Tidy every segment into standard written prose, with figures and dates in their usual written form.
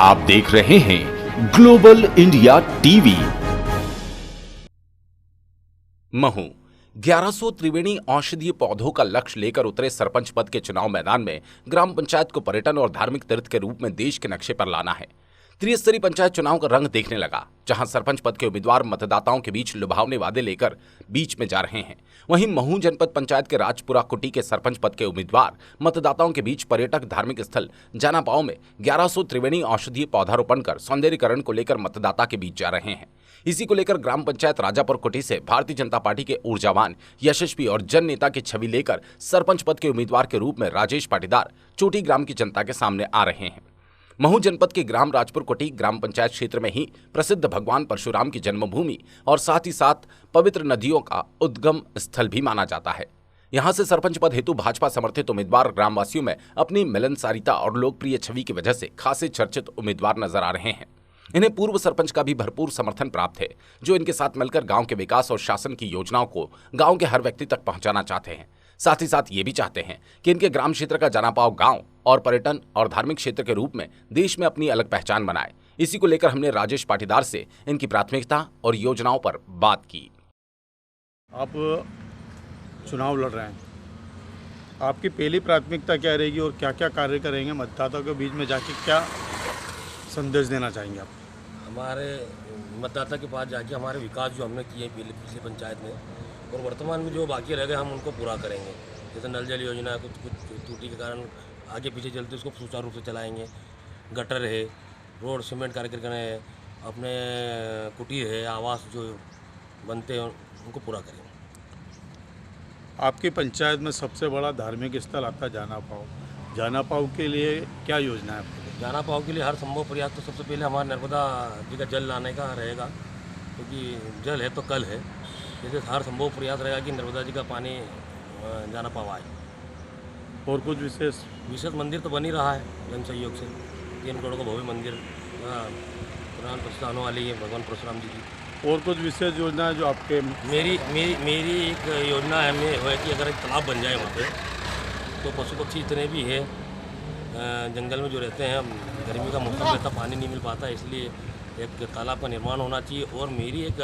आप देख रहे हैं ग्लोबल इंडिया टीवी। महू 1100 त्रिवेणी औषधीय पौधों का लक्ष्य लेकर उतरे सरपंच पद के चुनाव मैदान में ग्राम पंचायत को पर्यटन और धार्मिक तीर्थ के रूप में देश के नक्शे पर लाना है। त्रिस्तरीय पंचायत चुनाव का रंग देखने लगा, जहां सरपंच पद के उम्मीदवार मतदाताओं के बीच लुभावने वादे लेकर बीच में जा रहे हैं। वहीं महू जनपद पंचायत के राजपुरा कुटी के सरपंच पद के उम्मीदवार मतदाताओं के बीच पर्यटक धार्मिक स्थल जानापाव में 1100 त्रिवेणी औषधीय पौधारोपण कर सौंदर्यीकरण को लेकर मतदाता के बीच जा रहे हैं। इसी को लेकर ग्राम पंचायत राजापुर कुटी से भारतीय जनता पार्टी के ऊर्जावान, यशस्वी और जन नेता की छवि लेकर सरपंच पद के उम्मीदवार के रूप में राजेश पाटीदार चोटी ग्राम की जनता के सामने आ रहे हैं। महू जनपद के ग्राम राजपुर कुटी ग्राम पंचायत क्षेत्र में ही प्रसिद्ध भगवान परशुराम की जन्मभूमि और साथ ही साथ पवित्र नदियों का उद्गम स्थल भी माना जाता है। यहां से सरपंच पद हेतु भाजपा समर्थित उम्मीदवार ग्रामवासियों में अपनी मिलनसारिता और लोकप्रिय छवि की वजह से खासे चर्चित उम्मीदवार नजर आ रहे हैं। इन्हें पूर्व सरपंच का भी भरपूर समर्थन प्राप्त है, जो इनके साथ मिलकर गांव के विकास और शासन की योजनाओं को गांव के हर व्यक्ति तक पहुंचाना चाहते हैं। साथ ही साथ ये भी चाहते हैं कि इनके ग्राम क्षेत्र का जानापाव गांव और पर्यटन और धार्मिक क्षेत्र के रूप में देश में अपनी अलग पहचान बनाए। इसी को लेकर हमने राजेश पाटीदार से इनकी प्राथमिकता और योजनाओं पर बात की। आप चुनाव लड़ रहे हैं, आपकी पहली प्राथमिकता क्या रहेगी और क्या क्या कार्य करेंगे? मतदाताओं के बीच में जाके क्या संदेश देना चाहेंगे आप? हमारे मतदाता के पास जाके हमारे विकास जो हमने किए पिछली पंचायत में और वर्तमान में जो बाकी रह गए हम उनको पूरा करेंगे। जैसे नल जल योजना कुछ त्रुटि के कारण आगे पीछे चलते उसको सुचारू रूप से चलाएंगे। गटर है, रोड सीमेंट कार्यक्रम है, अपने कुटीर है, आवास जो बनते हैं उनको पूरा करेंगे। आपकी पंचायत में सबसे बड़ा धार्मिक स्थल आता है जानापाव। जानापाव के लिए क्या योजना है आपकी? जानापाव के लिए हर संभव प्रयास तो सबसे पहले हमारे नर्मदा जी का जल लाने का रहेगा, क्योंकि जल है तो कल है। जैसे हर संभव प्रयास रहेगा कि नर्मदा जी का पानी जानापाव आए। और कुछ विशेष मंदिर तो बन ही रहा है जन सहयोग से। 3 करोड़ का भव्य मंदिर प्राण प्रतिष्ठा होने वाली है भगवान परशुराम जी की। और कुछ विशेष योजना है जो आपके? मेरी एक योजना है कि अगर एक तालाब बन जाए वहाँ पे, तो पशु पक्षी इतने भी है जंगल में जो रहते हैं, गर्मी का मौसम रहता, पानी नहीं मिल पाता, इसलिए एक तालाब का निर्माण होना चाहिए। और मेरी एक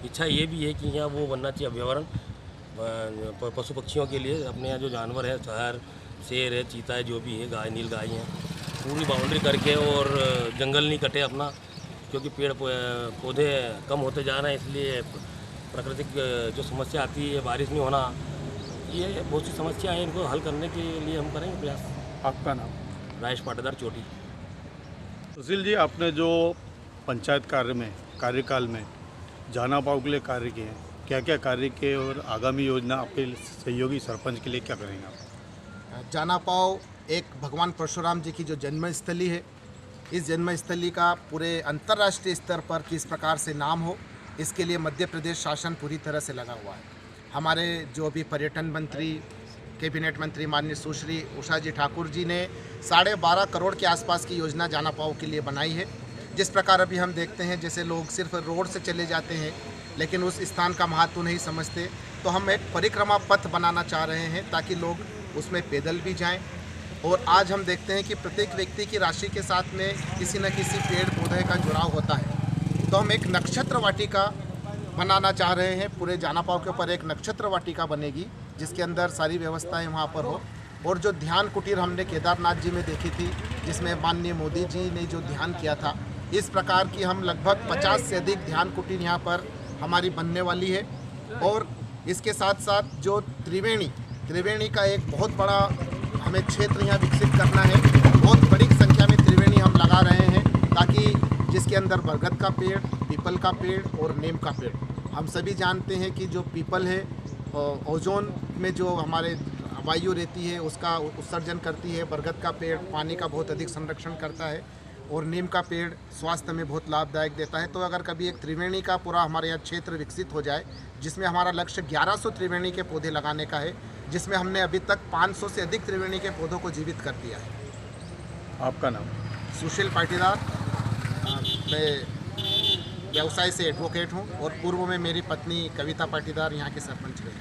इच्छा ये भी है कि यहाँ वो बनना चाहिए अभ्यारण्य पशु पक्षियों के लिए। अपने यहाँ जो जानवर है, शहर शेर है, चीता है, जो भी है, गाय नील गाय हैं, पूरी बाउंड्री करके और जंगल नहीं कटे अपना, क्योंकि पेड़ पौधे कम होते जा रहे हैं। इसलिए प्राकृतिक जो समस्या आती है, बारिश नहीं होना, ये बहुत सी समस्या है, इनको हल करने के लिए हम करेंगे प्रयास। आपका नाम? राजेश पाटीदार चोटी। सुशील जी, आपने जो पंचायत कार्यकाल में जानापाव के लिए कार्य किए हैं, क्या क्या कार्य किए और आगामी योजना आपके सहयोगी सरपंच के लिए क्या करेंगे आप? जानापाव एक भगवान परशुराम जी की जो जन्मस्थली है, इस जन्मस्थली का पूरे अंतर्राष्ट्रीय स्तर पर किस प्रकार से नाम हो, इसके लिए मध्य प्रदेश शासन पूरी तरह से लगा हुआ है। हमारे जो भी पर्यटन मंत्री, कैबिनेट मंत्री माननीय सुश्री उषा जी ठाकुर जी ने 12.5 करोड़ के आसपास की योजना जानापाव के लिए बनाई है। जिस प्रकार अभी हम देखते हैं, जैसे लोग सिर्फ रोड से चले जाते हैं लेकिन उस स्थान का महत्व नहीं समझते, तो हम एक परिक्रमा पथ बनाना चाह रहे हैं ताकि लोग उसमें पैदल भी जाएं। और आज हम देखते हैं कि प्रत्येक व्यक्ति की राशि के साथ में किसी न किसी पेड़ पौधे का जुड़ाव होता है, तो हम एक नक्षत्र वाटिका बनाना चाह रहे हैं। पूरे जानापाव के ऊपर एक नक्षत्र वाटिका बनेगी, जिसके अंदर सारी व्यवस्थाएं वहाँ पर हो। और जो ध्यान कुटीर हमने केदारनाथ जी में देखी थी, जिसमें माननीय मोदी जी ने जो ध्यान किया था, इस प्रकार की हम लगभग 50 से अधिक ध्यान कुटीर यहाँ पर हमारी बनने वाली है। और इसके साथ साथ जो त्रिवेणी का एक बहुत बड़ा हमें क्षेत्र यहाँ विकसित करना है। बहुत बड़ी संख्या में त्रिवेणी हम लगा रहे हैं, ताकि जिसके अंदर बरगद का पेड़, पीपल का पेड़ और नीम का पेड़। हम सभी जानते हैं कि जो पीपल है ओजोन में जो हमारे वायु रहती है उसका उत्सर्जन करती है, बरगद का पेड़ पानी का बहुत अधिक संरक्षण करता है और नीम का पेड़ स्वास्थ्य में बहुत लाभदायक देता है। तो अगर कभी एक त्रिवेणी का पूरा हमारे यहाँ क्षेत्र विकसित हो जाए, जिसमें हमारा लक्ष्य 1100 त्रिवेणी के पौधे लगाने का है, जिसमें हमने अभी तक 500 से अधिक त्रिवेणी के पौधों को जीवित कर दिया है। आपका नाम? सुशील पाटीदार। मैं व्यवसाय से एडवोकेट हूँ और पूर्व में मेरी पत्नी कविता पाटीदार यहाँ के सरपंच रही।